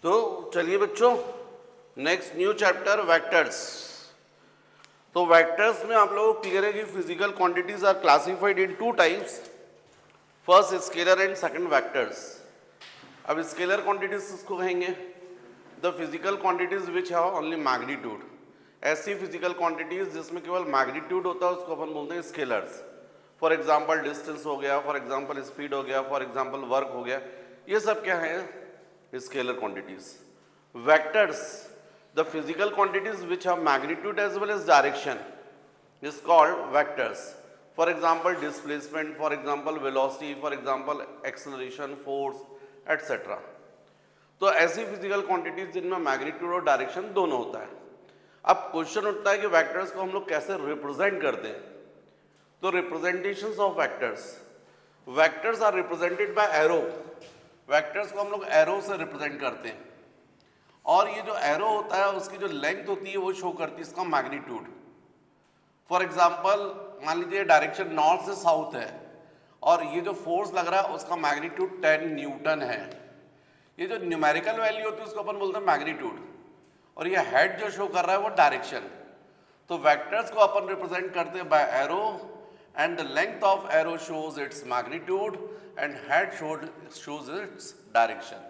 तो चलिए बच्चों, नेक्स्ट न्यू चैप्टर वेक्टर्स। तो वेक्टर्स में आप लोगों को क्लियर है कि physical quantities are classified in two types, first scalar and second vectors. अब स्केलर क्वांटिटीज किसको कहेंगे? The physical quantities which have only magnitude. ऐसी फिजिकल क्वांटिटीज जिसमें केवल मैग्नीट्यूड होता है उसको अपन बोलते हैं स्केलर्स। फॉर एग्जाम्पल डिस्टेंस हो गया, फॉर एग्जाम्पल स्पीड हो गया, फॉर एग्जाम्पल वर्क हो गया, ये सब क्या है? Scalar quantities. Vectors, the physical quantities which have magnitude as well as direction is called vectors. For example displacement, for example velocity, for example acceleration, force, etc. तो ऐसी फिजिकल क्वांटिटीज जिनमें magnitude और डायरेक्शन दोनों होता है। अब question उठता है कि वेक्टर्स को हम लोग कैसे रिप्रेजेंट करते हैं। तो representations of vectors, vectors are represented by arrow. Vectors को हम लोग एरो से रिप्रेजेंट करते हैं और ये जो एरो होता है उसकी जो लेंथ होती है वो शो करती है इसका मैग्नीट्यूड। फॉर एग्जाम्पल मान लीजिए डायरेक्शन नॉर्थ से साउथ है और ये जो फोर्स लग रहा है उसका मैग्नीट्यूड 10 न्यूटन है। ये जो न्यूमेरिकल वैल्यू होती है उसको अपन बोलते हैं मैग्नीट्यूड, और ये हेड जो शो कर रहा है वो डायरेक्शन। तो वेक्टर्स को अपन रिप्रेजेंट करते हैं by arrow and the length of arrow shows its magnitude and head shows its direction.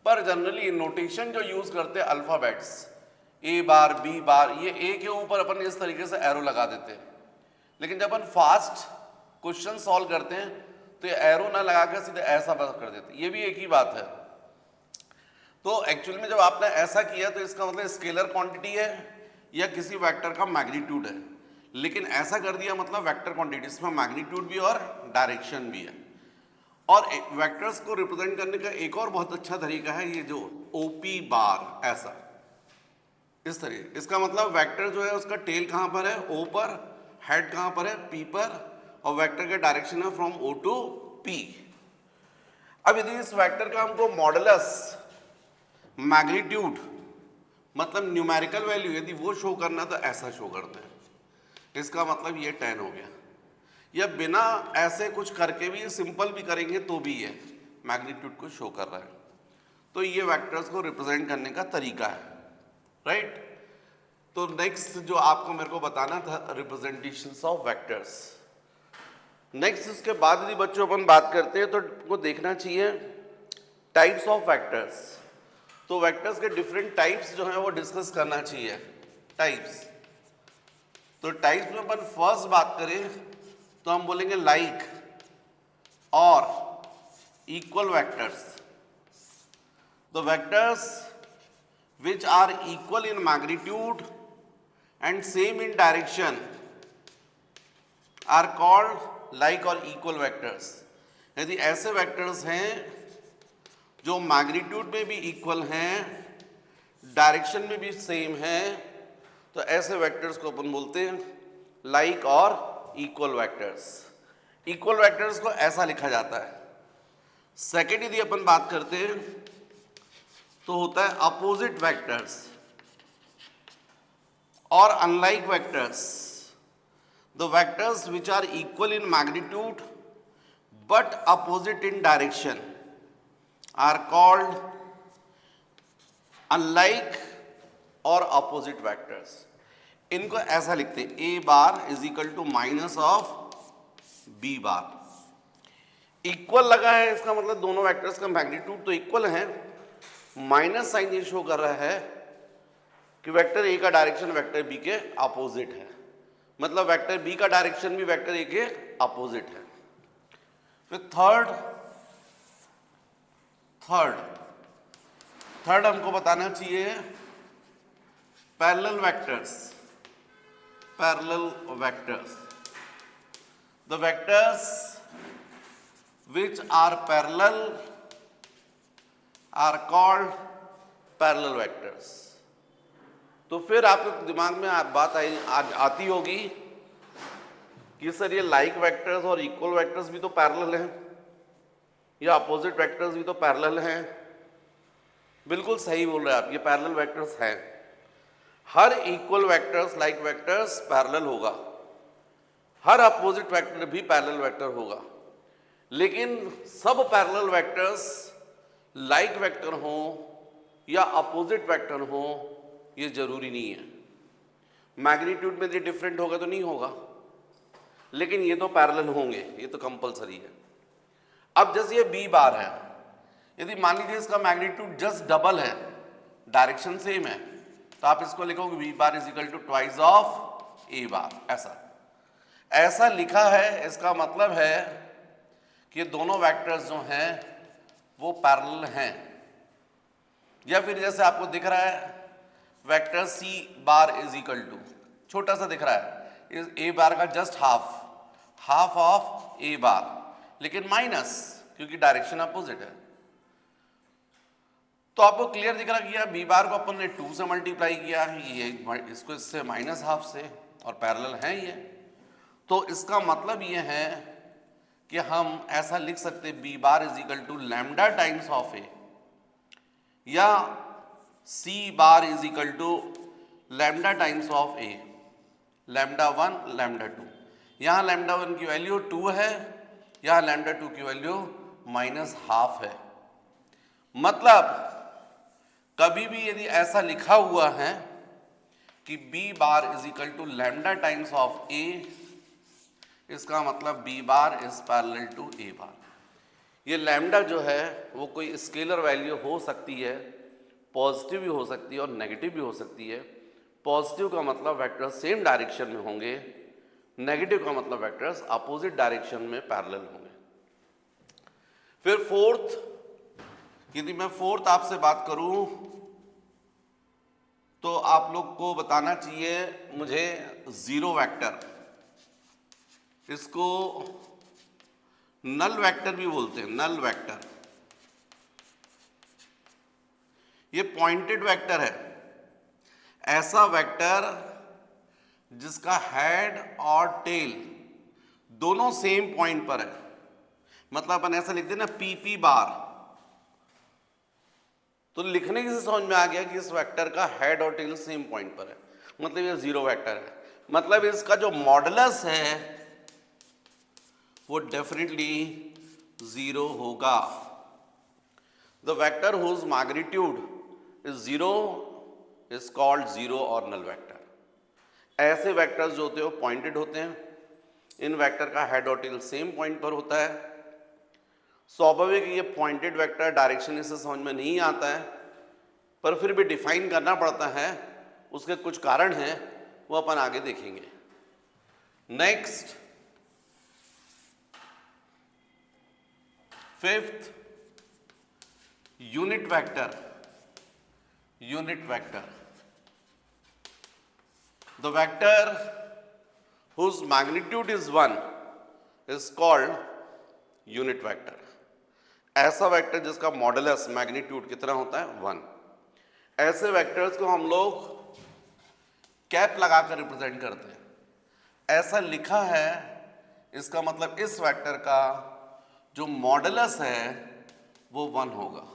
पर जनरली नोटेशन जो यूज करते हैं अल्फाबेट्स ए बार बी बार, ये ए के ऊपर अपन इस तरीके से एरो लगा देते हैं, लेकिन जब अपन फास्ट क्वेश्चन सॉल्व करते हैं तो ये एरो ना लगा कर सीधे ऐसा बात कर देते हैं। ये भी एक ही बात है। तो एक्चुअली में जब आपने ऐसा किया तो इसका मतलब स्केलर क्वांटिटी है या किसी वेक्टर का मैग्नीट्यूड है, लेकिन ऐसा कर दिया मतलब वेक्टर क्वांटिटी, इसमें मैग्नीट्यूड भी और डायरेक्शन भी है। और वेक्टर्स को रिप्रेजेंट करने का एक और बहुत अच्छा तरीका है ये जो ओपी बार, ऐसा इस तरीके। इसका मतलब वेक्टर जो है उसका टेल कहाँ पर है? ओ पर, हेड कहाँ पर है? पी पर, और वेक्टर का डायरेक्शन है फ्रॉम ओ टू पी। अब यदि इस वेक्टर का हमको मॉडुलस, मैग्नीट्यूड मतलब न्यूमेरिकल वैल्यू यदि वो शो करना तो ऐसा शो करते हैं। इसका मतलब ये 10 हो गया, या बिना ऐसे कुछ करके भी सिंपल भी करेंगे तो भी ये मैग्नीट्यूड को शो कर रहा है। तो ये वेक्टर्स को रिप्रेजेंट करने का तरीका है, राइट। तो नेक्स्ट जो आपको मेरे को बताना था रिप्रेजेंटेशंस ऑफ वेक्टर्स। नेक्स्ट इसके बाद यदि बच्चों अपन बात करते हैं तो को देखना चाहिए टाइप्स ऑफ वेक्टर्स। तो वेक्टर्स के डिफरेंट टाइप्स जो हैं वो डिस्कस करना चाहिए। टाइप्स, तो टाइप्स में अपन फर्स्ट बात करें तो हम बोलेंगे लाइक और equal vectors. The vectors which are equal in magnitude and same in direction are called like or equal vectors। यदि ऐसे वेक्टर्स हैं जो मैग्नीट्यूड में भी इक्वल हैं, डायरेक्शन में भी सेम हैं, तो ऐसे वेक्टर्स को अपन बोलते हैं लाइक और इक्वल वेक्टर्स। इक्वल वेक्टर्स को ऐसा लिखा जाता है। सेकेंड यदि अपन बात करते हैं तो होता है अपोजिट वेक्टर्स और unlike vectors. The vectors which are equal in magnitude but opposite in direction are called unlike और अपोजिट वेक्टर्स। इनको ऐसा लिखते हैं A bar is equal to minus of B bar. Equal लगा है इसका मतलब दोनों वेक्टर्स का मैग्नीट्यूड तो इक्वल है, माइनस साइन ये शो कर रहा है कि वेक्टर ए का डायरेक्शन वेक्टर बी के अपोजिट है, मतलब वेक्टर बी का डायरेक्शन भी वेक्टर ए के अपोजिट है। फिर थर्ड हमको बताना चाहिए parallel vectors. The vectors which are parallel are called parallel vectors। तो फिर आपके दिमाग में बात आती होगी कि सर ये लाइक वेक्टर्स और इक्वल वेक्टर्स भी तो पैरेलल हैं या अपोजिट वेक्टर्स भी तो पैरेलल हैं। बिल्कुल सही बोल रहे हैं आप, ये पैरेलल वेक्टर्स हैं। हर equal vectors like vectors parallel होगा, हर अपोजिट वेक्टर भी पैरेलल वेक्टर होगा, लेकिन सब पैरेलल वेक्टर्स लाइक वेक्टर हों या अपोजिट वेक्टर हो ये जरूरी नहीं है। मैग्नीट्यूड में ये डिफरेंट होगा तो नहीं होगा, लेकिन ये तो पैरेलल होंगे, ये तो कंपलसरी है। अब जैसे ये बी बार है, यदि मान लीजिए इसका मैग्नीट्यूड जस्ट डबल है, डायरेक्शन सेम है, तो आप इसको लिखोगे B bar is equal to twice of A bar. ऐसा लिखा है, इसका मतलब है कि ये दोनों वेक्टर्स जो हैं वो पैरेलल हैं। या फिर जैसे आपको दिख रहा है vector C bar is equal to, छोटा सा दिख रहा है, इस ए बार का just half of A bar, लेकिन माइनस, क्योंकि डायरेक्शन अपोजिट है। तो आपको क्लियर दिख रहा कि यार बी बार को अपन ने 2 से मल्टीप्लाई किया, ये इसको इससे माइनस हाफ से, और पैरेलल है ये। तो इसका मतलब ये है कि हम ऐसा लिख सकते B bar is equal to lambda times of A, या C bar is equal to lambda times of A, lambda 1 lambda 2। यहाँ लैम्डा 1 की वैल्यू 2 है, यहाँ लैम्डा 2 की वैल्यू माइनस हाफ है। मतलब कभी भी यदि ऐसा लिखा हुआ है कि B bar is equal to lambda times of A, इसका मतलब B bar is parallel to A bar. ये लैम्डा जो है वो कोई स्केलर वैल्यू हो सकती है, पॉजिटिव भी हो सकती है और नेगेटिव भी हो सकती है। पॉजिटिव का मतलब वेक्टर सेम डायरेक्शन में होंगे, नेगेटिव का मतलब वेक्टर्स अपोजिट डायरेक्शन में पैरेलल होंगे। फिर फोर्थ, यदि मैं फोर्थ आपसे बात करूं तो आप लोग को बताना चाहिए मुझे जीरो वेक्टर, इसको नल वेक्टर भी बोलते हैं, नल वेक्टर। ये पॉइंटेड वेक्टर है, ऐसा वेक्टर जिसका हेड और टेल दोनों सेम पॉइंट पर है। मतलब अपन ऐसा लिखते हैं ना पी पी बार, तो लिखने से समझ में आ गया कि इस वेक्टर का हेड और टेल सेम पॉइंट पर है, मतलब ये जीरो वेक्टर है। मतलब इसका जो मॉडुलस है वो डेफिनेटली जीरो होगा। The vector whose magnitude is zero is called zero और नल वेक्टर। ऐसे वेक्टर्स जो होते हैं वो पॉइंटेड होते हैं, इन वेक्टर का हेड और टेल सेम पॉइंट पर होता है। स्वाभाविक ये पॉइंटेड वेक्टर डायरेक्शन इससे समझ में नहीं आता है, पर फिर भी डिफाइन करना पड़ता है, उसके कुछ कारण हैं, वो अपन आगे देखेंगे। Next, fifth, unit vector. Unit vector, the vector whose magnitude is 1 is called unit vector। ऐसा वेक्टर जिसका मॉडुलस मैग्नीट्यूड कितना होता है 1। ऐसे वेक्टर्स को हम लोग कैप लगाकर रिप्रेजेंट करते हैं। ऐसा लिखा है, इसका मतलब इस वेक्टर का जो मॉडुलस है वो 1 होगा।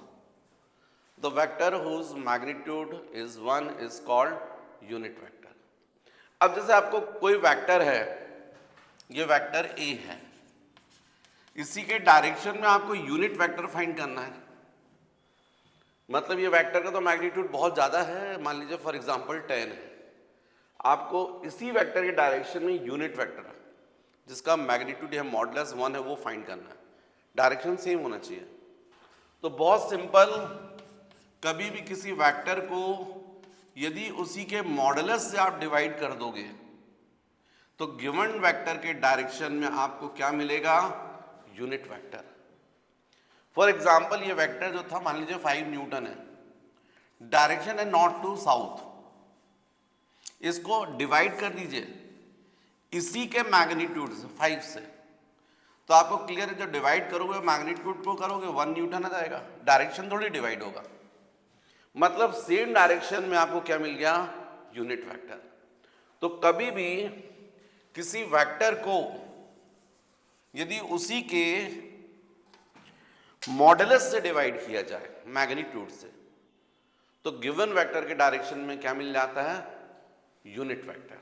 The vector whose magnitude is 1 is called unit vector. अब जैसे आपको कोई वेक्टर है, ये वेक्टर ए है, इसी के डायरेक्शन में आपको यूनिट वेक्टर फाइंड करना है। मतलब ये वेक्टर का तो मैग्नीट्यूड बहुत ज़्यादा है, मान लीजिए फॉर एग्जांपल 10 है, आपको इसी वेक्टर के डायरेक्शन में यूनिट वेक्टर जिसका मैग्नीट्यूड है मॉडुलस 1 है वो फाइंड करना है। डायरेक्शन सेम होना चाहिए। तो बहुत सिंपल, कभी भी किसी वेक्टर को यदि उसी के मॉडुलस से आप डिवाइड कर दोगे तो गिवन वेक्टर के डायरेक्शन में आपको क्या मिलेगा, यूनिट वेक्टर। फॉर एग्जांपल ये वेक्टर जो था मान लीजिए 5 न्यूटन है, डायरेक्शन है नॉर्थ टू साउथ, इसको डिवाइड कर दीजिए इसी के मैग्नीट्यूड से 5 से, तो आपको क्लियर है, जो डिवाइड करोगे मैग्नीट्यूड को करोगे 1 न्यूटन आ जाएगा, डायरेक्शन थोड़ी डिवाइड होगा। मतलब सेम डायरेक्शन में आपको क्या मिल गया, यूनिट वेक्टर। तो कभी भी किसी वेक्टर को यदि उसी के मॉडुलस से डिवाइड किया जाए मैग्नीट्यूड से, तो गिवन वेक्टर के डायरेक्शन में क्या मिल जाता है, यूनिट वेक्टर।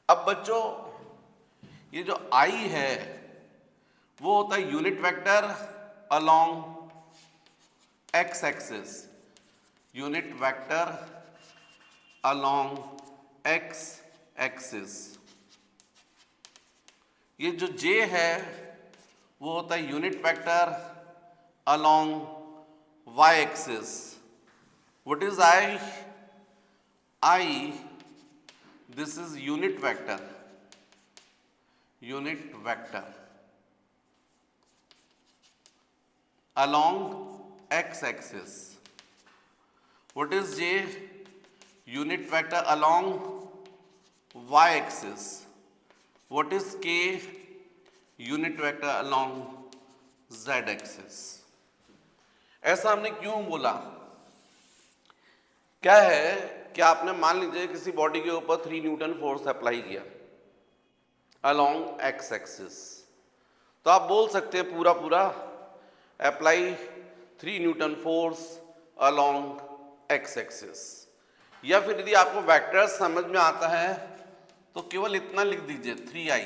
अब बच्चों ये जो आई है वो होता है unit vector along x axis, unit vector along x axis. ये जो J है वो होता है unit vector along y axis. What is I? I, this is unit vector along x axis. What is J? Unit vector along y axis. What is K? Unit vector along z axis. ऐसा हमने क्यों बोला? क्या है कि आपने मान लीजिए किसी बॉडी के ऊपर 3 न्यूटन फोर्स अप्लाई किया अलोंग एक्स एक्सिस, तो आप बोल सकते हैं पूरा पूरा apply 3 Newton force along x axis. या फिर यदि आपको वेक्टर्स समझ में आता है तो केवल इतना लिख दीजिए 3i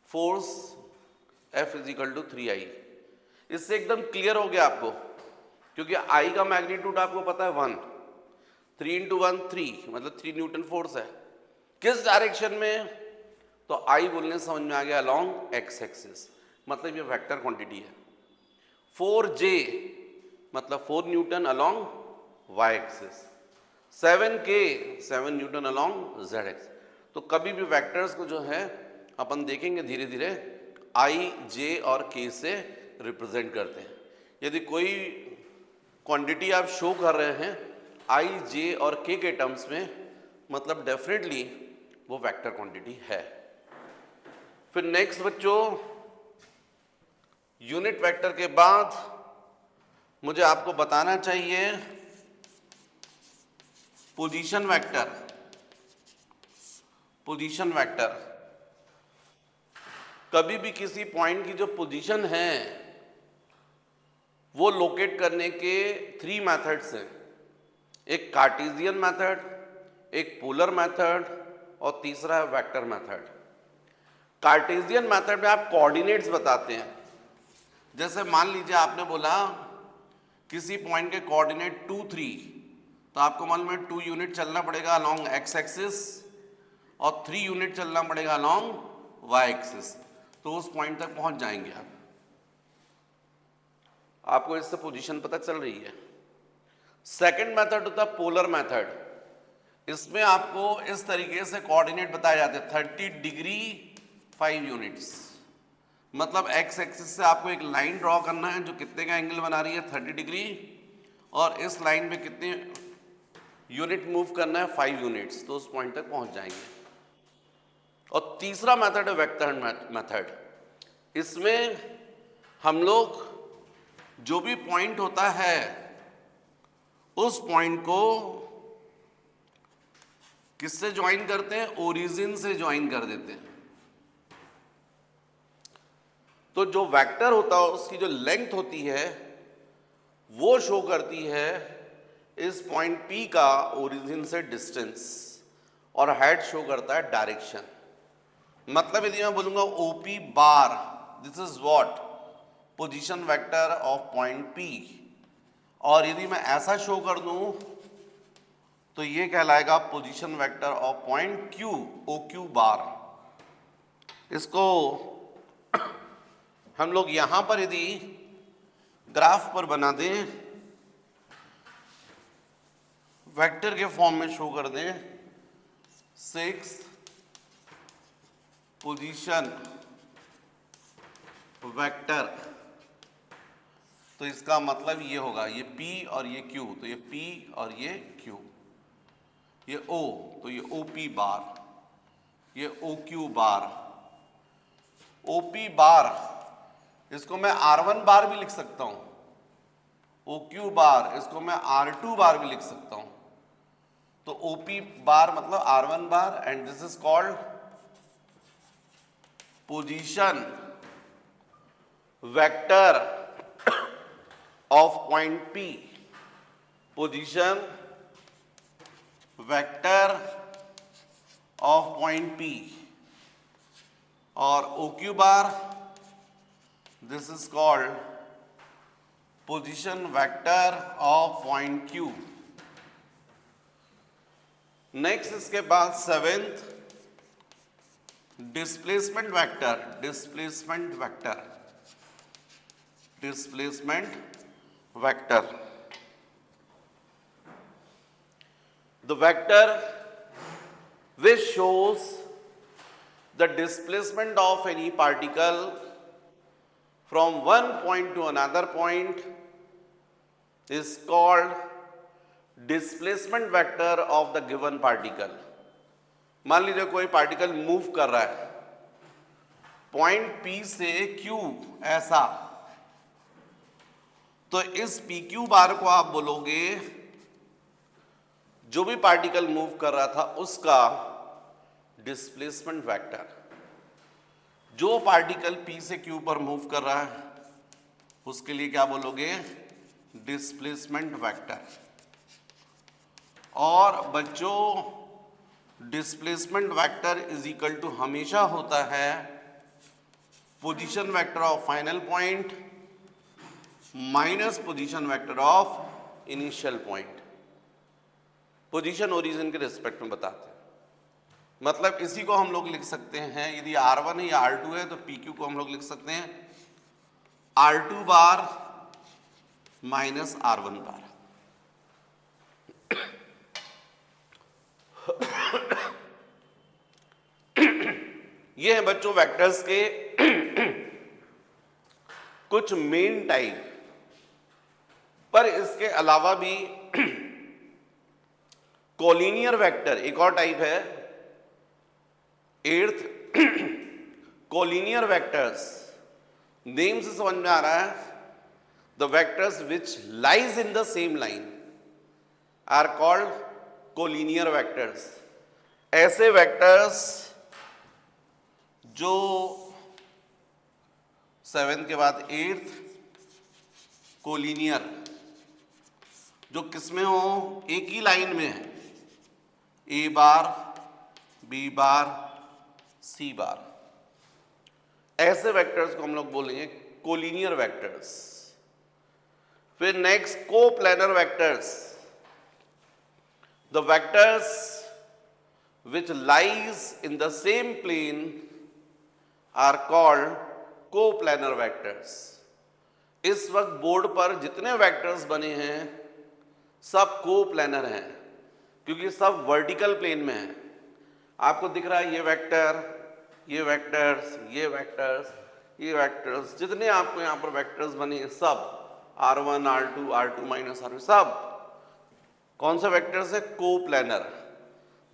force F is equal to 3i। इससे एकदम क्लियर हो गया आपको, क्योंकि i का मैग्नीट्यूड आपको पता है 1, 3 इंटू 1 3, मतलब 3 न्यूटन फोर्स है। किस डायरेक्शन में? तो I बोलने समझ में आ गया अलोंग एक्स एक्सिस, मतलब ये वेक्टर क्वांटिटी है। 4J मतलब 4 Newton along y axis, 7K 7 Newton along z axis. तो कभी भी वेक्टर्स को जो है अपन देखेंगे धीरे धीरे I, J और K से रिप्रेजेंट करते हैं। यदि कोई क्वांटिटी आप शो कर रहे हैं I, J और K के टर्म्स में, मतलब डेफिनेटली वो वेक्टर क्वांटिटी है। फिर नेक्स्ट बच्चों, यूनिट वेक्टर के बाद मुझे आपको बताना चाहिए पोजीशन वेक्टर। पोजीशन वेक्टर कभी भी किसी पॉइंट की जो पोजीशन है वो लोकेट करने के 3 मेथड्स हैं। एक कार्टेशियन मेथड, एक पोलर मेथड और तीसरा है वेक्टर मेथड। कार्टेशियन मेथड में आप कोऑर्डिनेट्स बताते हैं। जैसे मान लीजिए आपने बोला किसी पॉइंट के कोऑर्डिनेट 2 3, तो आपको मालूम है 2 यूनिट चलना पड़ेगा अलोंग एक्स एक्सिस और 3 यूनिट चलना पड़ेगा अलोंग वाई एक्सिस, तो उस पॉइंट तक पहुंच जाएंगे आप। आपको इससे पोजीशन पता चल रही है। सेकंड मेथड होता है पोलर मेथड। इसमें आपको इस तरीके से कोऑर्डिनेट बताए जाते हैं 30 डिग्री 5 यूनिट्स, मतलब एक्स एक्सिस से आपको एक लाइन ड्रॉ करना है जो कितने का एंगल बना रही है 30 डिग्री, और इस लाइन पे कितने यूनिट मूव करना है 5 यूनिट्स, तो उस पॉइंट तक पहुंच जाएंगे। और तीसरा मेथड है वेक्टर मेथड। इसमें हम लोग जो भी पॉइंट होता है उस पॉइंट को किससे ज्वाइन करते हैं? ओरिजिन से ज्वाइन कर देते हैं। तो जो वेक्टर होता है उसकी जो लेंथ होती है वो शो करती है इस पॉइंट P का ओरिजिन से डिस्टेंस, और हेड शो करता है डायरेक्शन। मतलब यदि मैं बोलूंगा OP bar, this is what? Position vector of point P। और यदि मैं ऐसा शो कर दूं तो ये कहलाएगा position vector of point Q, OQ बार। इसको हम लोग यहां पर यदि ग्राफ पर बना दें, वेक्टर के फॉर्म में शो कर दें 6 पोजीशन वेक्टर, तो इसका मतलब ये होगा ये P और ये Q, तो ये P और ये Q, ये O तो ये OP बार, ये OQ बार। OP बार इसको मैं R1 बार भी लिख सकता हूं, OQ बार इसको मैं R2 बार भी लिख सकता हूं। तो OP बार मतलब R1 bar, and this is called position vector of point P, position vector of point P। और OQ bar, this is called position vector of point Q। Next इसके बाद seventh displacement vector, displacement vector, displacement vector. The vector which shows the displacement of any particle from one point to another point is called displacement vector of the given particle। मान लीजिए कोई particle move कर रहा है point P से Q ऐसा, तो इस PQ बार को आप बोलोगे जो भी पार्टिकल मूव कर रहा था उसका डिस्प्लेसमेंट वेक्टर। जो पार्टिकल P से Q पर मूव कर रहा है उसके लिए क्या बोलोगे? Displacement vector. और बच्चों displacement vector is equal to हमेशा होता है position vector of final point minus position vector of initial point. Position origin के रिस्पेक्ट में बताते हैं। मतलब इसी को हम लोग लिख सकते हैं, यदि R1 है या R2 है तो PQ को हम लोग लिख सकते हैं R2 बार माइनस R1 बार। ये है बच्चों वेक्टर्स के कुछ मेन टाइप, पर इसके अलावा भी कोलिनियर वेक्टर एक और टाइप है। एट्थ कोलिनियर वेक्टर्स, नेम से समझ में आ रहा है, the vectors which lies in the same line are called collinear vectors. ऐसे वेक्टर्स जो सेवेंथ के बाद एट्थ कोलिनियर, जो किसमें हो? एक ही लाइन में है, ए बार बी बार सी बार। ऐसे वेक्टर्स को हम लोग बोलेंगे कोलिनियर वेक्टर्स। फिर next coplanar vectors, the vectors which lies in the same plane are called coplanar vectors। इस वक्त बोर्ड पर जितने वेक्टर्स बने हैं सब कोप्लेनर हैं क्योंकि सब वर्टिकल प्लेन में है। आपको दिख रहा है ये वेक्टर, ये वेक्टर्स, ये वेक्टर्स, ये वेक्टर्स, जितने आपको यहाँ पर वेक्टर्स बने हैं सब R1, R2, R2 minus R2 सब कौन से वेक्टर्स है? Coplanar.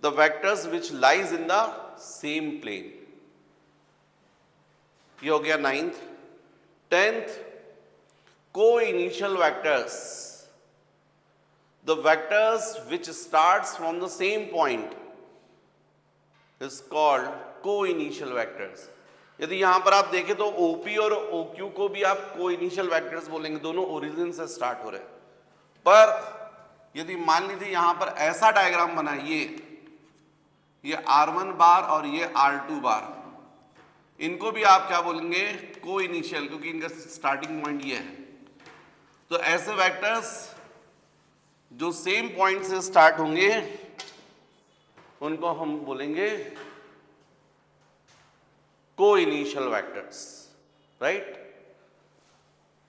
The vectors which lies in the same plane। ये हो गया ninth. Tenth co-initial vectors, the vectors which starts from the same point is called co-initial vectors। यदि यहां पर आप देखें तो OP और OQ को भी आप co-initial vectors बोलेंगे, दोनों ओरिजिन से स्टार्ट हो रहे हैं। पर यदि मान लीजिए यहां पर ऐसा डायग्राम बना, ये R1 बार और ये R2 बार, इनको भी आप क्या बोलेंगे? को इनिशियल, क्योंकि इनका स्टार्टिंग पॉइंट ये है। तो ऐसे वेक्टर्स जो सेम पॉइंट से स्टार्ट होंगे उनको हम बोलेंगे को इनिशियल वेक्टर्स। राइट,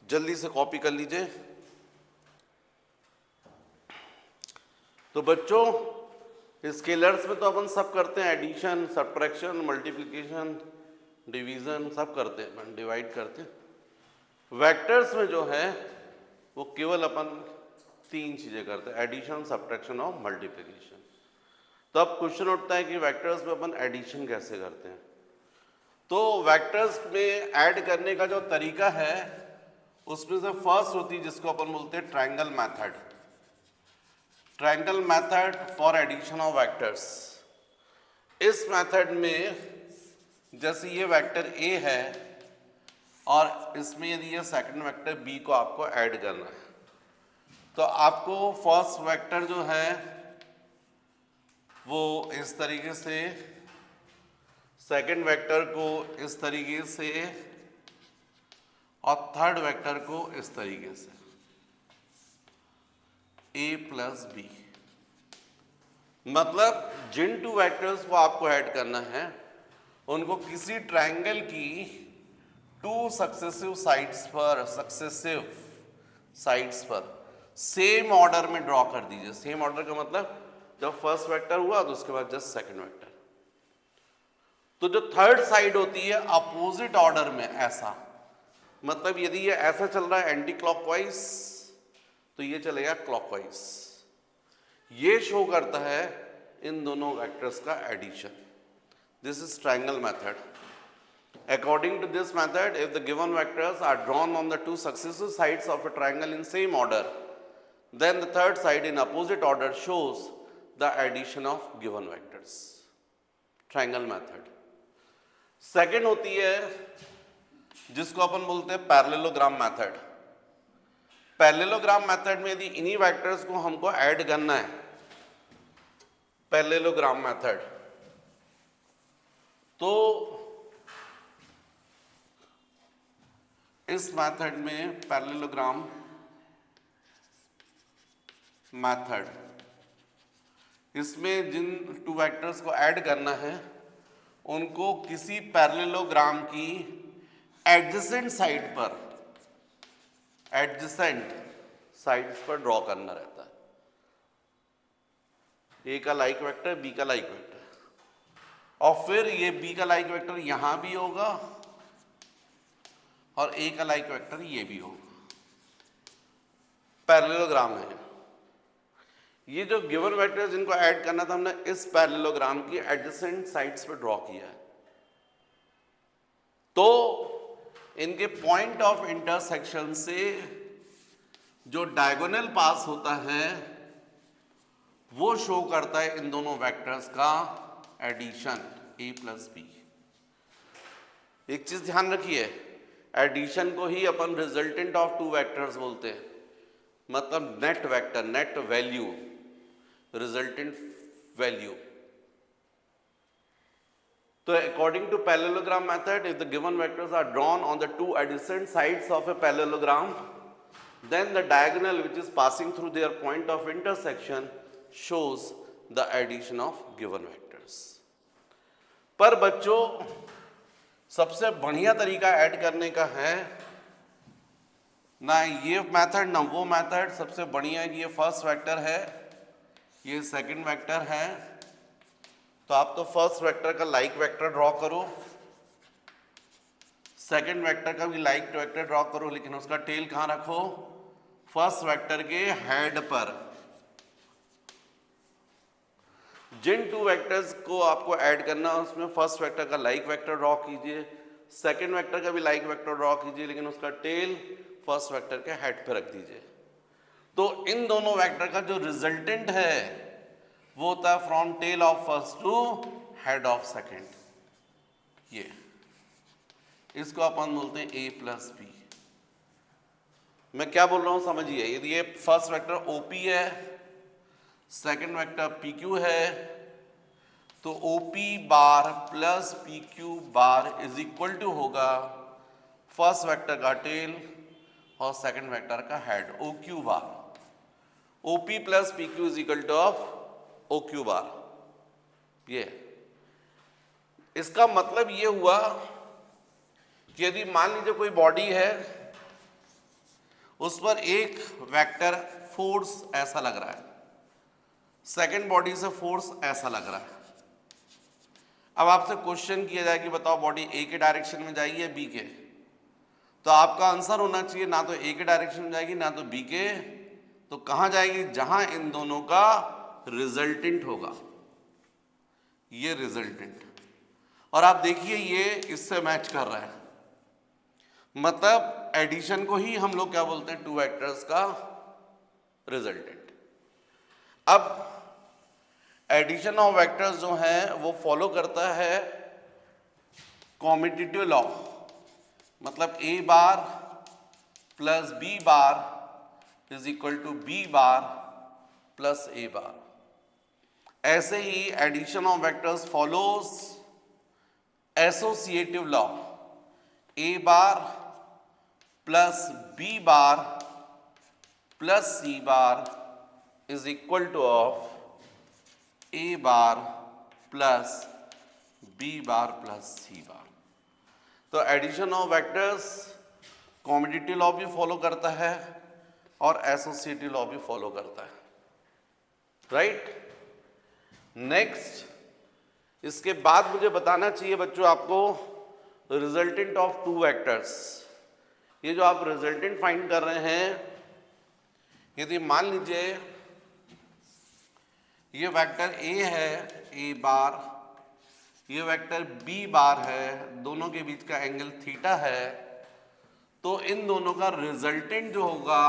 जल्दी से कॉपी कर लीजिए। तो बच्चों स्केलर्स में तो अपन सब करते हैं, एडिशन, सब्ट्रैक्शन, मल्टीप्लिकेशन, डिवीजन सब करते हैं, डिवाइड करते हैं। वेक्टर्स में जो है वो केवल अपन तीन चीजें करते हैं, एडिशन, सब्ट्रैक्शन और मल्टीप्लिकेशन। तो अब क्वेश्चन उठता है कि वेक्टर्स में अपन एडिशन कैसे करते हैं। तो वेक्टर्स में ऐड करने का जो तरीका है उसमें से फर्स्ट होती है जिसको अपन बोलते हैं triangle method. Triangle method for addition of vectors. इस मेथड में जैसे ये वेक्टर A है और इसमें यदि ये सेकंड वेक्टर B को आपको ऐड करना है तो आपको फर्स्ट वेक्टर जो है वो इस तरीके से, सेकंड वेक्टर को इस तरीके से और थर्ड वेक्टर को इस तरीके से। ए प्लस बी। मतलब जिन टू वेक्टर्स को आपको ऐड करना है उनको किसी ट्रायंगल की टू सक्सेसिव साइड्स पर सेम ऑर्डर में ड्रॉ कर दीजिए। सेम ऑर्डर का मतलब जब फर्स्ट वेक्टर हुआ तो उसके बाद जस्ट सेकंड वेक्टर। तो जो थर्ड साइड होती है अपोजिट ऑर्डर में, ऐसा मतलब यदि ये ऐसा चल रहा है एंटी क्लॉकवाइज तो ये चलेगा क्लॉकवाइज। ये शो करता है इन दोनों वेक्टर्स का addition. This is triangle method. According to this method, if the given vectors are drawn on the two successive sides of a triangle in same order, then the third side in opposite order shows the addition of given vectors. Triangle method. Second होती है जिसको अपन बोलते हैं parallelogram method. Parallelogram method में यदि इन्हीं vectors को हमको ऐड करना है, पैरेललोग्राम मेथड, तो इस मेथड में पैरेललोग्राम मेथड, इसमें जिन टू वेक्टर्स को ऐड करना है उनको किसी पैरेललोग्राम की एडजेसेंट साइड्स पर ड्रॉ करना रहता है। ए का लाइक वेक्टर, बी का लाइक वेक्टर, और फिर ये बी का लाइक वेक्टर यहां भी होगा और ए का लाइक वेक्टर ये भी होगा। पैरेललोग्राम है ये। जो गिवन वेक्टर जिनको ऐड करना था हमने इस पैरेललोग्राम की एडजेसेंट साइड्स पे ड्रॉ किया है। तो इनके पॉइंट ऑफ इंटरसेक्शन से जो डायगोनल पास होता है वो शो करता है इन दोनों वेक्टर्स का एडिशन, ए प्लस बी। एक चीज ध्यान रखिए, एडिशन को ही अपन रिजल्टेंट ऑफ टू वेक्टर्स बोलते हैं। मतलब net vector, net value, resultant value. तो according to parallelogram method, if the given vectors are drawn on the two adjacent sides of a parallelogram, then the diagonal which is passing through their point of intersection shows the addition of given vectors. पर बच्चों सबसे बढ़िया तरीका add करने का है ना ये मेथड ना वो मेथड। सबसे बढ़िया है कि ये फर्स्ट वेक्टर है, ये सेकंड वेक्टर है, तो आप तो फर्स्ट वेक्टर का लाइक वेक्टर ड्रॉ करो, सेकंड वेक्टर का भी लाइक वेक्टर ड्रॉ करो, लेकिन उसका टेल कहाँ रखो? फर्स्ट वेक्टर के हेड पर। जिन टू वेक्टर्स को आपको ऐड करना उसमें फर्स्ट वेक्टर का लाइक वेक्टर ड्रॉ कीजिए, सेकंड वेक्टर का भी लाइक वेक्टर ड्रॉ कीजिए, लेकिन उसका टेल फर्स्ट वेक्टर के हेड पर रख दीजिए। तो इन दोनों वेक्टर का जो रिजल्टेंट है वो होता है from tail of first to head of second. ये इसको अपन बोलते हैं ए प्लस बी। मैं क्या बोल रहा हूं समझिए। यदि ये फर्स्ट वेक्टर ओपी है, सेकंड वेक्टर पी क्यू है, तो OP bar plus P Q bar is equal to होगा फर्स्ट वेक्टर का टेल और सेकंड वेक्टर का head, O Q bar. OP plus P Q is equal to of O Q bar. ये इसका मतलब ये हुआ कि यदि मान लीजिए कोई बॉडी है, उस पर एक वेक्टर फोर्स ऐसा लग रहा है, सेकंड बॉडी से फोर्स ऐसा लग रहा है। अब आपसे क्वेश्चन किया जाए कि बताओ बॉडी ए के डायरेक्शन में जाएगी या बी के, तो आपका आंसर होना चाहिए ना तो ए के डायरेक्शन में जाएगी ना तो बी के, तो कहां जाएगी? जहां इन दोनों का रिजल्टेंट होगा, ये रिजल्टेंट। और आप देखिए ये इससे मैच कर रहा है, मतलब एडिशन को ही हम लोग क्या बोलते हैं? टू वेक्टर्स का रिजल्टेंट। अब एडिशन ऑफ वेक्टर्स जो है वो फॉलो करता है कॉम्यूटेटिव लॉ, मतलब A bar plus B bar is equal to B bar plus A bar. ऐसे ही addition of vectors follows associative law, A bar plus B bar plus C bar is equal to of A bar plus B bar plus C bar. तो addition of vectors commutative law भी follow करता है और associative law भी follow करता है, right. Next, इसके बाद मुझे बताना चाहिए बच्चों आपको रिजल्टेंट ऑफ टू वेक्टर्स। ये जो आप रिजल्टेंट फाइंड कर रहे हैं, यदि मान लीजिए ये वेक्टर ए है, ए बार, ये वेक्टर बी बार है, दोनों के बीच का एंगल थीटा है, तो इन दोनों का रिजल्टेंट जो होगा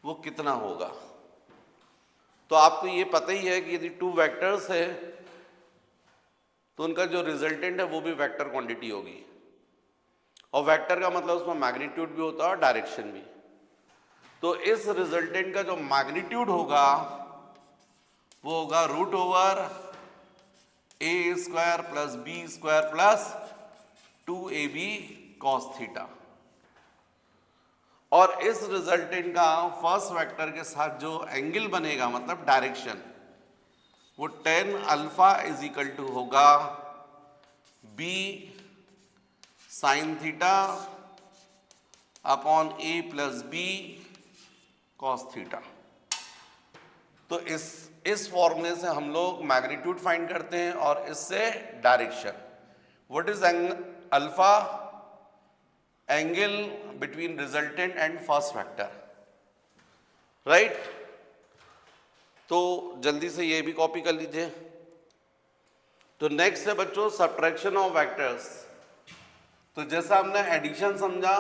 वो कितना होगा। तो आपको ये पता ही है कि यदि टू वेक्टर्स है तो उनका जो रिजल्टेंट है वो भी वेक्टर क्वांटिटी होगी, और वेक्टर का मतलब उसमें मैग्नीट्यूड भी होता है और डायरेक्शन भी। तो इस रिजल्टेंट का जो मैग्नीट्यूड होगा वो होगा root over A square plus B square plus 2ab cos theta. और इस रिजल्टेंट का फर्स्ट वेक्टर के साथ जो एंगल बनेगा, मतलब डायरेक्शन, वो tan alpha is equal to होगा b sine theta upon a plus B cos theta. तो इस फॉर्मूले से हम लोग मैग्नीट्यूड फाइंड करते हैं और इससे direction. What is alpha? Angle between resultant and first vector, right. तो जल्दी से ये भी कॉपी कर लीजिए। तो नेक्स्ट है बच्चों सब्ट्रैक्शन ऑफ वेक्टर्स। तो जैसा हमने एडिशन समझा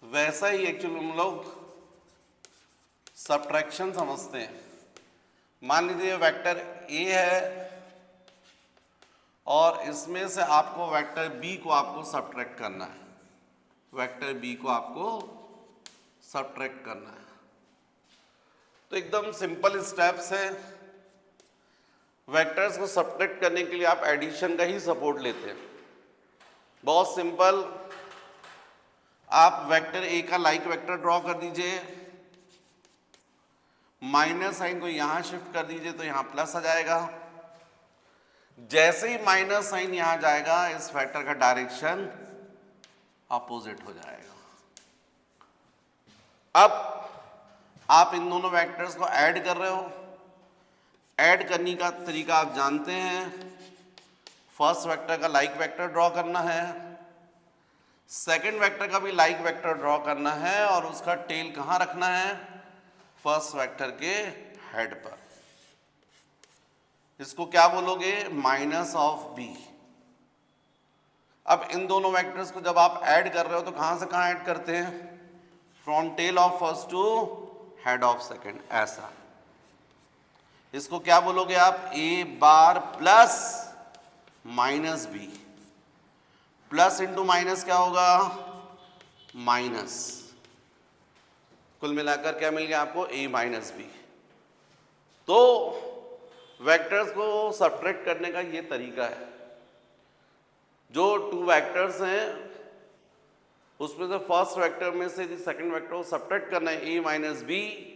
वैसा ही एक्चुअली हम लोग सब्ट्रैक्शन समझते हैं। मान लीजिए वेक्टर ए है और इसमें से आपको वेक्टर बी को आपको सब्ट्रैक्ट करना है, वेक्टर बी को आपको सब्ट्रैक्ट करना है। तो एकदम सिंपल स्टेप्स है। वेक्टर्स को सब्ट्रैक्ट करने के लिए आप एडिशन का ही सपोर्ट लेते हैं। बहुत सिंपल, आप वेक्टर ए का लाइक वेक्टर ड्रॉ कर दीजिए, माइनस साइन को यहां शिफ्ट कर दीजिए तो यहां प्लस आ जाएगा। जैसे ही माइनस साइन यहां जाएगा इस वेक्टर का डायरेक्शन अपोजिट हो जाएगा। अब आप इन दोनों वेक्टर्स को ऐड कर रहे हो। ऐड करने का तरीका आप जानते हैं। फर्स्ट वेक्टर का लाइक वेक्टर ड्रॉ करना है, सेकंड वेक्टर का भी लाइक वेक्टर ड्रॉ करना है, और उसका टेल कहां रखना है? फर्स्ट वेक्टर के हेड पर। इसको क्या बोलोगे? Minus of B. अब इन दोनों वेक्टर्स को जब आप ऐड कर रहे हो तो कहां से कहां ऐड करते हैं? From tail of first to head of second, ऐसा। इसको क्या बोलोगे आप? A bar plus minus B. Plus into minus क्या होगा? माइनस। कुल मिलाकर क्या मिल गया आपको? A minus B. तो वेक्टर्स को सब्ट्रैक्ट करने का ये तरीका है। जो टू वेक्टर्स हैं उसमें से फर्स्ट वेक्टर में से सेकंड वेक्टर को सब्ट्रैक्ट करना है, ए माइनस बी,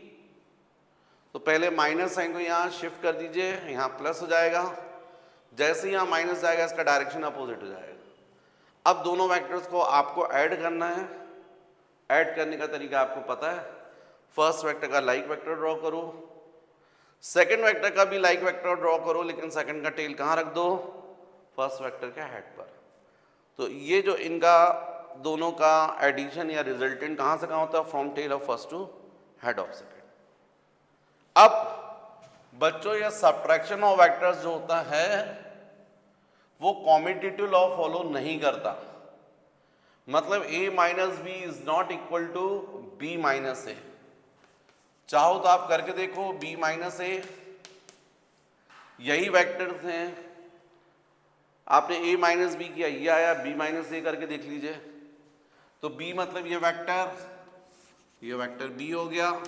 तो पहले माइनस साइन को यहाँ शिफ्ट कर दीजिए, यहाँ प्लस हो जाएगा। जैसे ही यहाँ माइनस जाएगा इसका डायरेक्शन अपोजिट हो जाएगा। अब दोनों वेक्टर्स को आपको ऐड करना है। ऐड करने का तरीका आपको पता है। फर्स्ट वेक्टर का लाइक वेक्टर ड्रॉ करो, सेकंड वेक्टर का भी लाइक वेक्टर ड्रॉ करो, लेकिन सेकंड का टेल कहाँ रख दो? फर्स्ट वेक्टर के हेड पर। तो ये जो इनका दोनों का एडिशन या रिजल्टेंट कहाँ से कहाँ होता है? From tail of first to head of second. अब बच्चों ये सब्ट्रैक्शन ऑफ वेक्टर्स जो होता है वो कॉम्युटेटिव लॉ फॉलो नहीं करता। मतलब a minus B is not equal to b minus A. चाहो तो आप करके देखो, b माइनस ए, यही वेक्टर्स हैं, आपने a माइनस बी किया, ये आया, b माइनस ए करके देख लीजिए। तो b मतलब ये वेक्टर b हो गया,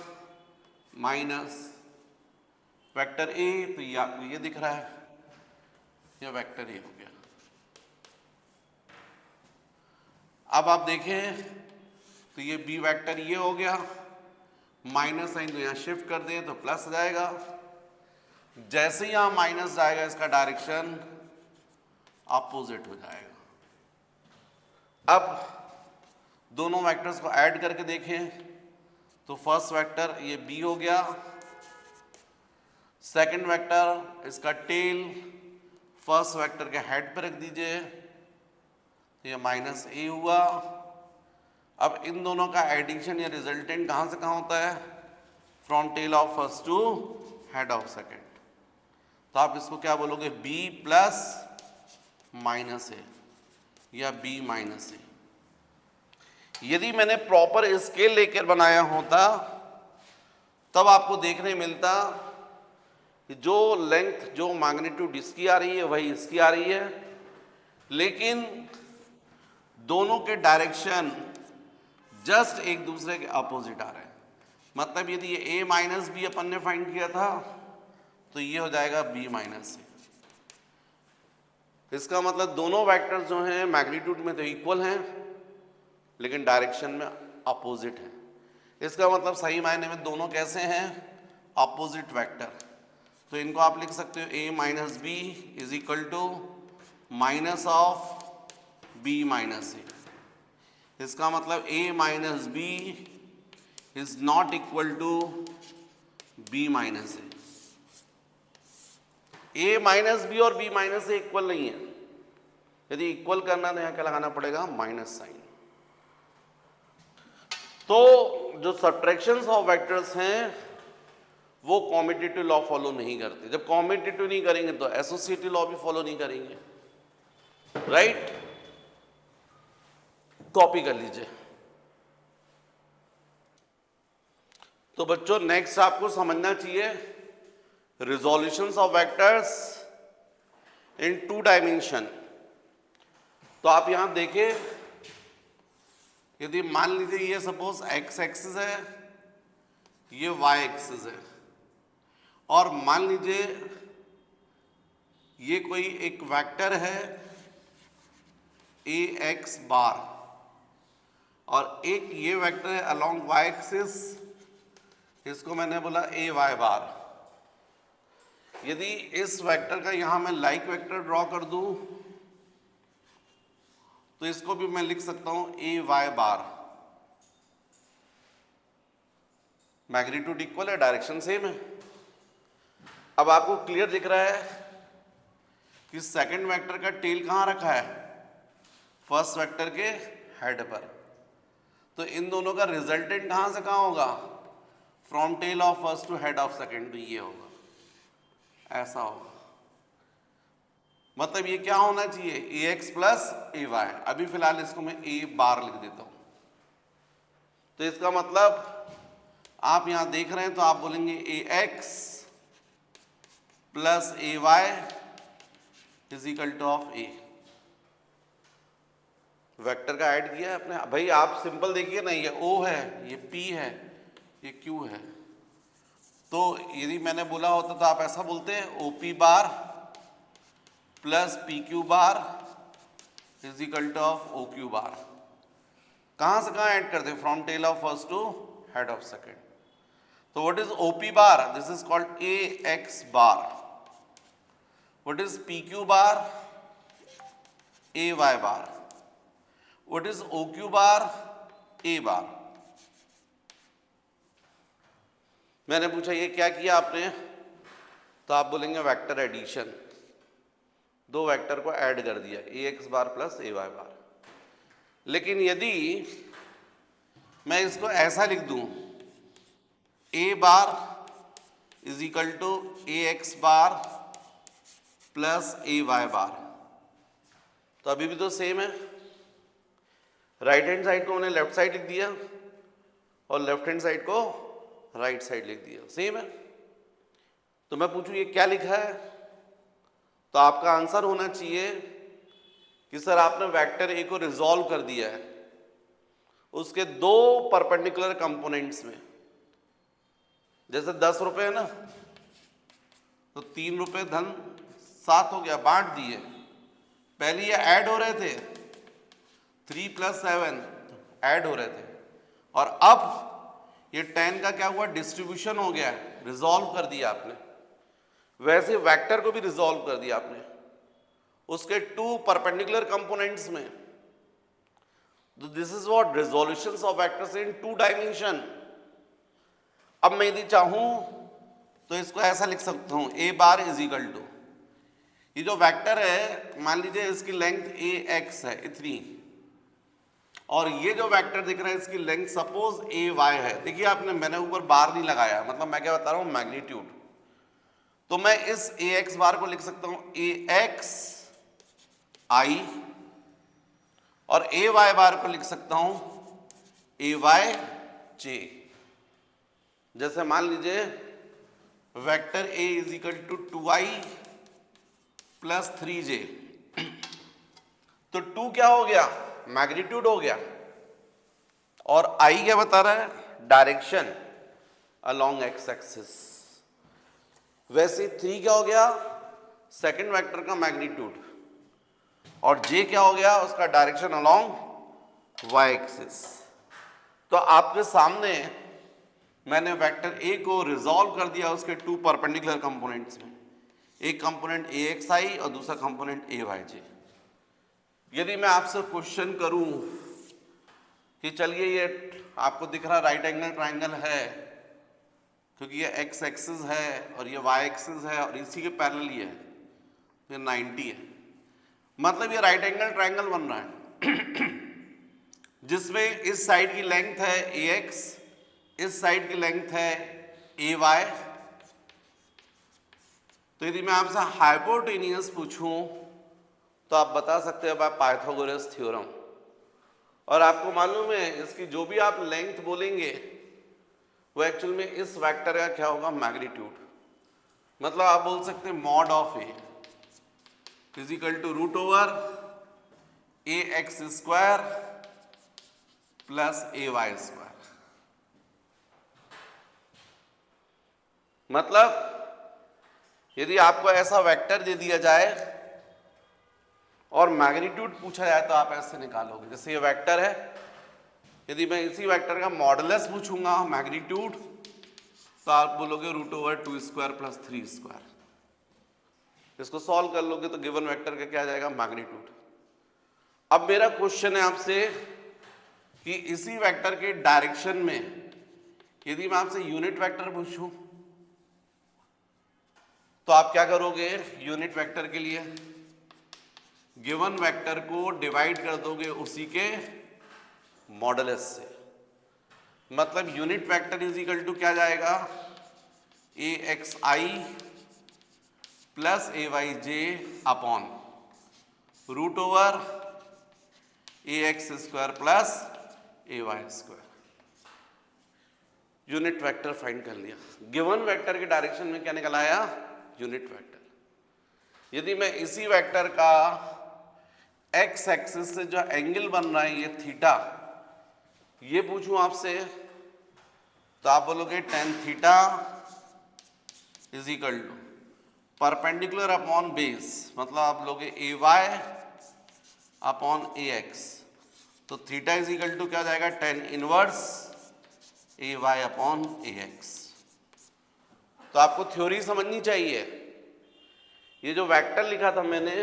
माइनस वेक्टर a, तो ये आपको ये दिख रहा है, ये वेक्टर a हो गया। अब आप देखें तो ये b वेक्टर ये हो गया, माइनस साइन तो यहाँ शिफ्ट कर दें तो प्लस जाएगा। जैसे ही यहाँ माइनस जाएगा इसका डायरेक्शन अपोजिट हो जाएगा। अब दोनों वेक्टर्स को ऐड करके देखें तो फर्स्ट वेक्टर ये बी हो गया, सेकंड वेक्टर इसका टेल फर्स्ट वेक्टर के हेड पे रख दीजिए तो ये माइनस ए हुआ। अब इन दोनों का एडिशन या रिजल्टेंट कहाँ से कहाँ होता है? From tail of first to head of second. तो आप इसको क्या बोलोगे? बी प्लस माइनस ए या बी माइनस ए। यदि मैंने प्रॉपर स्केल लेकर बनाया होता तब आपको देखने मिलता कि जो लेंथ जो मैग्नीट्यूड इसकी आ रही है वही इसकी आ रही है, लेकिन दोनों के डायरेक्शन जस्ट एक दूसरे के अपोजिट आ रहे हैं। मतलब यदि ये a माइनस बी अपन ने फाइंड किया था तो ये हो जाएगा b माइनस ए। इसका मतलब दोनों वेक्टर्स जो हैं मैग्नीट्यूड में तो इक्वल हैं लेकिन डायरेक्शन में अपोजिट हैं। इसका मतलब सही मायने में दोनों कैसे हैं? Opposite vector. तो इनको आप लिख सकते हो a minus B is equal to minus of b minus A. इसका मतलब a minus B is not equal to b minus A. a minus B और b माइनस ए इक्वल नहीं है। यदि इक्वल करना तो यहाँ क्या लगाना पड़ेगा? Minus sign. तो जो सब्ट्रैक्शंस ऑफ वेक्टर्स हैं वो कॉम्यूटेटिव लॉ फॉलो नहीं करते। जब कॉम्यूटेटिव नहीं करेंगे तो एसोसिएटिव लॉ भी फॉलो नहीं करेंगे, राइट? कॉपी कर लीजिए। तो बच्चों नेक्स्ट आपको समझना चाहिए resolutions of vectors in 2 dimension. तो आप यहां देखिए, यदि मान लीजिए ये सपोज एक्स एक्सिस है, ये वाई एक्सिस है, और मान लीजिए ये कोई एक वेक्टर है ए एक्स बार और एक ये वेक्टर है अलोंग वाई एक्सिस, इसको मैंने बोला ए वाई बार। यदि इस वेक्टर का यहां मैं लाइक वेक्टर ड्रॉ कर दूं तो इसको भी मैं लिख सकता हूं ए वाई बार। मैग्नीट्यूड इक्वल है, डायरेक्शन सेम है। अब आपको क्लियर दिख रहा है कि सेकंड वेक्टर का टेल कहां रखा है? फर्स्ट वेक्टर के हेड पर। तो इन दोनों का रिजल्टेंट कहां से कहां होगा? From tail of first to head of second. तो ये होगा, ऐसा होगा। मतलब ये क्या होना चाहिए? ए एक्स प्लस ए वाई। अभी फिलहाल इसको मैं ए बार लिख देता हूं। तो इसका मतलब आप यहां देख रहे हैं तो आप बोलेंगे A X plus A Y is equal to of A. Vector का ऐड किया है अपने। भाई आप सिंपल देखिए ना, ये ओ है, ये पी है, ये क्यू है। तो यदि मैंने बोला होता तो आप ऐसा बोलते हैं O P bar plus P Q bar is equal to of O Q bar. कहां से कहां ऐड करते हैं? From tail of first to head of second. तो what is O P bar? This is called A X bar. What is P Q bar? A Y bar. What is O Q bar? A bar. मैंने पूछा ये क्या किया आपने? तो आप बोलेंगे वेक्टर एडिशन। दो वेक्टर को ऐड कर दिया, A X bar plus A Y bar. लेकिन यदि मैं इसको ऐसा लिख दूं, A bar is equal to A X bar plus A Y bar, तो अभी भी तो सेम है। राइट हैंड साइड को मैंने लेफ्ट साइड लिख दिया और लेफ्ट हैंड साइड को राइट साइड लिख दिया, सेम है। तो मैं पूछूं ये क्या लिखा है? तो आपका आंसर होना चाहिए कि सर आपने वेक्टर ए को रिजॉल्व कर दिया है उसके दो परपेंडिकुलर कंपोनेंट्स में। जैसे 10 रुपए है ना, तो 3 रुपए धन 7 हो गया, बांट दिए। पहले ये ऐड हो रहे थे, 3 + 7 ऐड हो रहे थे, और अब ये 10 का क्या हुआ, डिस्ट्रीब्यूशन हो गया, रिजॉल्व कर दिया आपने। वैसे वेक्टर को भी रिजॉल्व कर दिया आपने उसके टू परपेंडिकुलर कंपोनेंट्स में। तो this is what resolutions of vectors in two dimension. अब मैं यदि चाहूं तो इसको ऐसा लिख सकता हूं, ए बार इज इक्वल टू, ये जो वेक्टर है मान लीजिए इसकी लेंथ ए एक्स है इतनी, और ये जो वेक्टर दिख रहा है इसकी लेंथ सपोज ए वाई है। देखिए आपने, मैंने ऊपर बार नहीं लगाया, मतलब मैं क्या बता रहा हूं, मैग्नीट्यूड। तो मैं इस ए एक्स बार को लिख सकता हूं ए एक्स आई, और ए वाई बार को लिख सकता हूं ए वाई जे। जैसे मान लीजिए vector A is equal to 2i plus 3j, तो 2 क्या हो गया, मैग्नीट्यूड हो गया, और i क्या बता रहा है, डायरेक्शन अलोंग एक्स एक्सिस। वैसे 3 क्या हो गया, सेकंड वेक्टर का मैग्नीट्यूड, और j क्या हो गया, उसका डायरेक्शन अलोंग y एक्सिस। तो आपके सामने मैंने वेक्टर a को रिजॉल्व कर दिया उसके टू परपेंडिकुलर कंपोनेंट्स में, एक कंपोनेंट ए एक्स आई और दूसरा कंपोनेंट ए वाई जे। यदि मैं आपसे क्वेश्चन करूं कि चलिए ये आपको दिख रहा राइट एंगल ट्राइंगल है, क्योंकि ये एक्स एक्सिस है और ये वाई एक्सिस है और इसी के पैरेलल ये है, तो 90 है, मतलब ये राइट एंगल ट्राइंगल बन रहा है जिसमें इस साइड की लेंथ है ए एक्स, इस साइड की लेंथ है ए वाई। तो यदि मैं आपसे हाइपोटेनियस पूछूं तो आप बता सकते हैं बाय पाइथागोरस थ्योरम, और आपको मालूम है इसकी जो भी आप लेंथ बोलेंगे वो एक्चुअल में इस वेक्टर का क्या होगा, मैग्नीट्यूड। मतलब आप बोल सकते हैं mod of A is equal to root over A X square plus A Y square. मतलब यदि आपको ऐसा वेक्टर दे दिया जाए और मैग्नीट्यूड पूछा जाए तो आप ऐसे निकालोगे, जैसे ये वेक्टर है, यदि मैं इसी वेक्टर का मॉडुलस पूछूंगा मैग्नीट्यूड, तो आप बोलोगे root over 2 square plus 3 square. इसको सॉल्व कर लोगे तो गिवन वेक्टर का क्या आ जाएगा, मैग्नीट्यूड। अब मेरा क्वेश्चन है आपसे कि इसी वेक्टर के डायरेक्शन में यदि मैं आपसे यूनिट वेक्टर पूछूं तो आप क्या करोगे, यूनिट वेक्टर के लिए गिवन वेक्टर को डिवाइड कर दोगे उसी के मॉडुलस से। मतलब unit vector is equal to क्या जाएगा, A X I plus A Y J upon root over A X square plus A Y square. Unit vector find कर लिया, गिवन वेक्टर के डायरेक्शन में क्या निकल आया, यूनिट वेक्टर। यदि मैं इसी वेक्टर का एक्स एक्सिस से जो एंगल बन रहा है ये थीटा, ये पूछूं आपसे तो आप बोलोगे tan theta is equal to perpendicular upon base, मतलब आप लोगे A Y upon A X. तो थीटा इज इक्वल टू क्या जाएगा, tan inverse A Y upon A X. तो आपको थ्योरी समझनी चाहिए। ये जो वेक्टर लिखा था मैंने,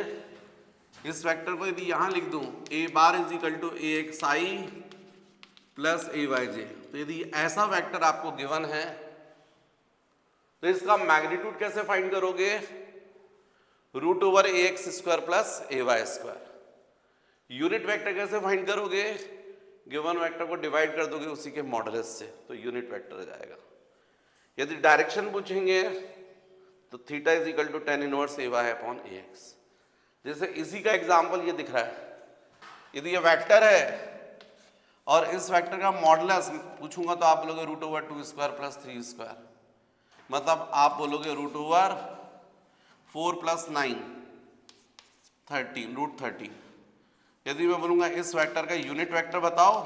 इस वेक्टर को यदि यहां लिख दूं A bar is equal to A X I plus A Y J, तो यदि ऐसा वेक्टर आपको गिवन है तो इसका मैग्नीट्यूड कैसे फाइंड करोगे, root over A X square plus A Y square. Unit vector कैसे फाइंड करोगे, गिवन वेक्टर को डिवाइड कर दोगे उसी के मॉडुलस से, तो यूनिट वेक्टर आ जाएगा। यदि डायरेक्शन पूछेंगे तो theta is equal to tan inverse A Y upon A X. जैसे इसी का एग्जाम्पल ये दिख रहा है, यदि ये वेक्टर है और इस वेक्टर का मॉडुलस पूछूंगा तो आप बोलोगे root over 2 square plus 3 square, मतलब आप बोलोगे रूट ओवर 4 प्लस 9 13 रूट 13। यदि मैं बोलूंगा इस वेक्टर का यूनिट वेक्टर बताओ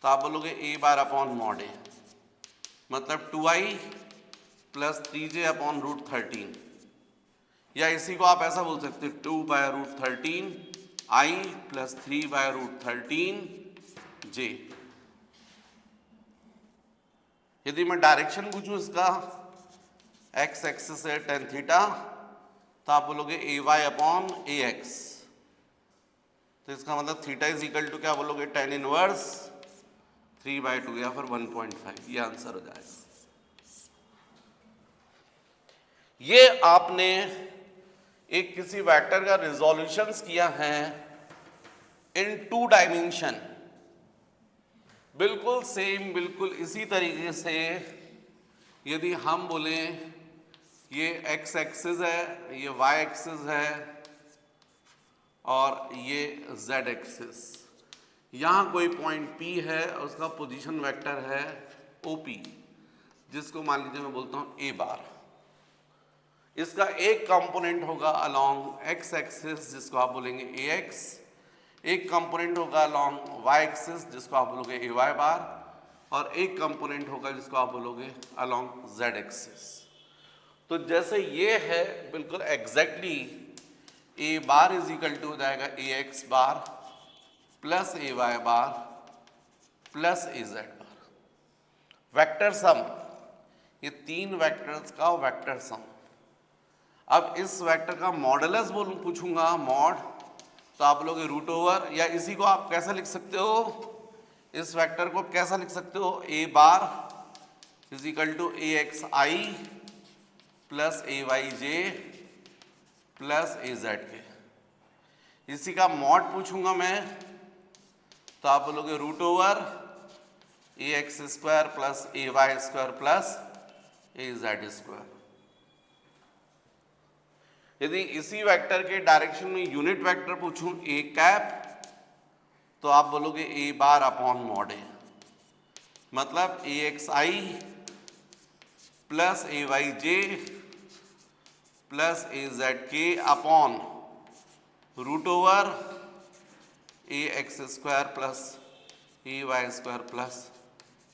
तो आप बोलोगे ए बार अपॉन मॉड ए, मतलब 2i plus 3j upon root 13, या इसी को आप ऐसा बोल सकते हो 2 by root 13 i plus 3 by root 13 j। यदि मैं डायरेक्शन पूछूं इसका एक्स एक्सिस है टेन थीटा, तो आप बोलोगे A Y upon A X, तो इसका मतलब थीटा इज इक्वल टू क्या बोलोगे, टेन इनवर्स 3/2 या फिर 1.5, ये आंसर हो जाएगा। ये आपने एक किसी वेक्टर का रिजोल्यूशंस किया है इन 2 डायमेंशन, बिल्कुल सेम, बिल्कुल इसी तरीके से यदि हम बोले ये एक्स एक्सिस है, ये वाई एक्सिस है और ये जेड एक्सिस, यहाँ कोई पॉइंट P है और उसका पोजीशन वेक्टर है OP, जिसको मान लीजिए मैं बोलता हूँ A बार। इसका एक कंपोनेंट होगा अलोंग एक्स एक्सिस जिसको आप बोलेंगे AX, एक कंपोनेंट होगा अलोंग वाई एक्सिस जिसको आप बोलोगे AY बार, और एक कंपोनेंट होगा जिसको आप बोलोगे अलोंग Z एक्सिस। तो जैसे ये है बिल्कुल exactly A bar is equal to हो जाएगा AX bar plus AY bar plus AZ bar. Vector sum, ये 3 वेक्टर्स का वेक्टर सम। अब इस वेक्टर का मॉडुलस पूछूंगा मॉड, तो आप लोग रूट ओवर, या इसी को आप कैसा लिख सकते हो, इस वेक्टर को कैसा लिख सकते हो, A bar is equal to AXI plus AYJ plus AZK। इसी का मॉड पूछूंगा मैं, तो आप बोलोगे root over AX square plus AY square plus AZ square. यदि इसी वेक्टर के डायरेक्शन में यूनिट वेक्टर पूछूं A कैप, तो आप बोलोगे A bar upon mod A, मतलब AXI plus AYJ plus AZK upon root over AX square plus AY square plus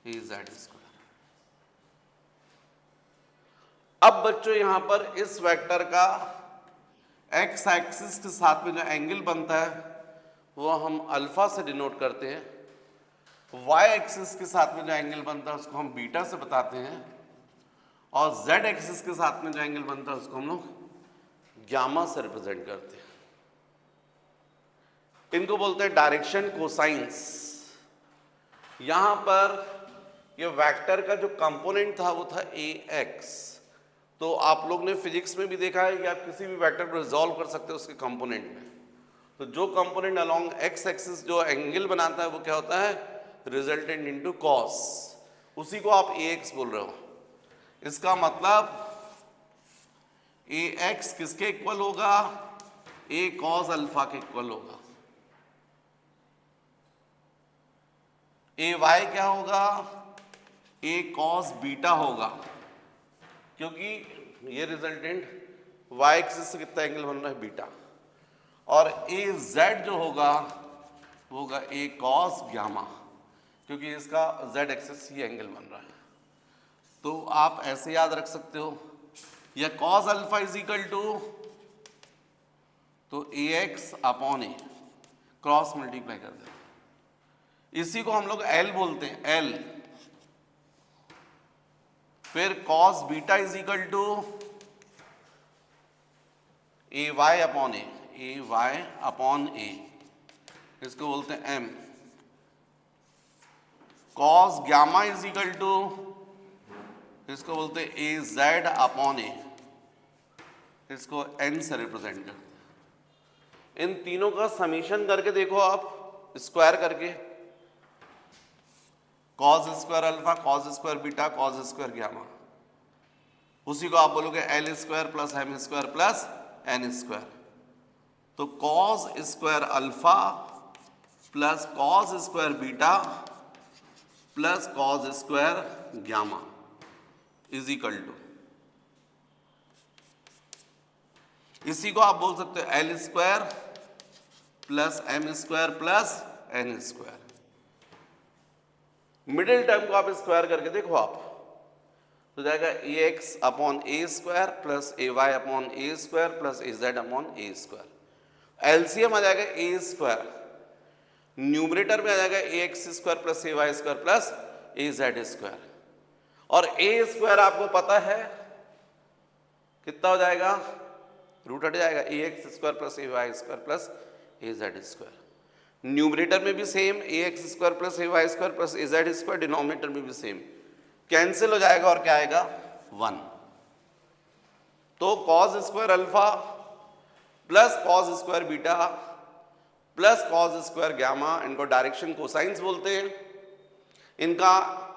AZ square. अब बच्चों यहां पर इस वेक्टर का एक्स एक्सिस के साथ में जो एंगल बनता है वो हम अल्फा से डिनोट करते हैं, वाई एक्सिस के साथ में जो एंगल बनता है उसको हम बीटा से बताते हैं, और जेड एक्सिस के साथ में जो एंगल बनता है उसको हम लोग गामा से रिप्रेजेंट करते हैं। इनको बोलते हैं डायरेक्शन कोसाइंस। यहां पर ये वेक्टर का जो कंपोनेंट था वो था AX। तो आप लोग ने फिजिक्स में भी देखा है कि आप किसी भी वेक्टर को रिजॉल्व कर सकते हो उसके कंपोनेंट में। तो जो कंपोनेंट अलोंग एक्स एक्सिस जो एंगल बनाता है वो क्या होता है, रिजल्टेंट इनटू कॉस, उसी को आप AX बोल रहे हो। इसका मतलब AX किसके इक्वल होगा, A कॉस अल्फा के इक्वल होगा। AY क्या होगा, A कॉस बीटा होगा, क्योंकि ये रिजल्टेंट वाई एक्सिस से कितना एंगल बन रहा है, बीटा। और AZ जो होगा वो होगा A कॉस गामा, क्योंकि इसका Z एक्सिस ये एंगल बन रहा है। तो आप ऐसे याद रख सकते हो, या cos alpha is equal to, तो AX upon A cross multiply कर दे, इसी को हम लोग L बोलते हैं, L। फिर cos beta is equal to AY upon A, AY upon A, इसको बोलते हैं M। Cos gamma is equal to, इसको बोलते हैं AZ अपॉन A, इसको N से रिप्रेजेंट करते हैं। इन तीनों का समीशन करके देखो आप, स्क्वायर करके, cos square alpha, cos square beta, cos square gamma, उसी को आप बोलोगे L square plus M square plus N square. तो cos square alpha plus cos square beta plus cos square gamma is equal to, इसी को आप बोल सकते हो L square plus M square plus N square. Middle term को आप square करके देखो आप, तो जाएगा AX upon A square plus AY upon A square plus AZ upon A square. LCM आ जाएगा A स्क्वायर, न्यूमरेटर में आ जाएगा AX square plus AY square plus AZ square, और ए स्क्वायर आपको पता है कितना हो जाएगा, रूट हट जाएगा, A X square plus A Y square plus A Z square. Numerator में भी same, A X square plus A Y square plus A Z square, denominator में भी सेम, कैंसिल हो जाएगा और क्या आएगा 1। तो cos square alpha plus cos square beta plus cos square gamma, इनको डायरेक्शन कोसाइंस बोलते हैं। इनका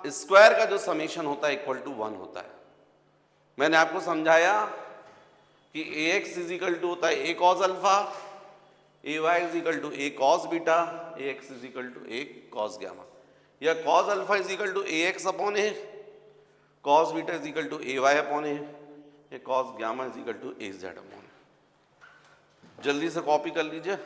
स्क्वायर का जो समेशन होता है इक्वल टू 1 होता है। मैंने आपको समझाया कि A X is equal to होता है A cos alpha, A Y is equal to A cos beta, A X is equal to A cos gamma, या cos alpha is equal to A X upon A, cos beta is equal to A Y upon A, या cos gamma is equal to A Z upon A. जल्दी से copy कर लीजिए।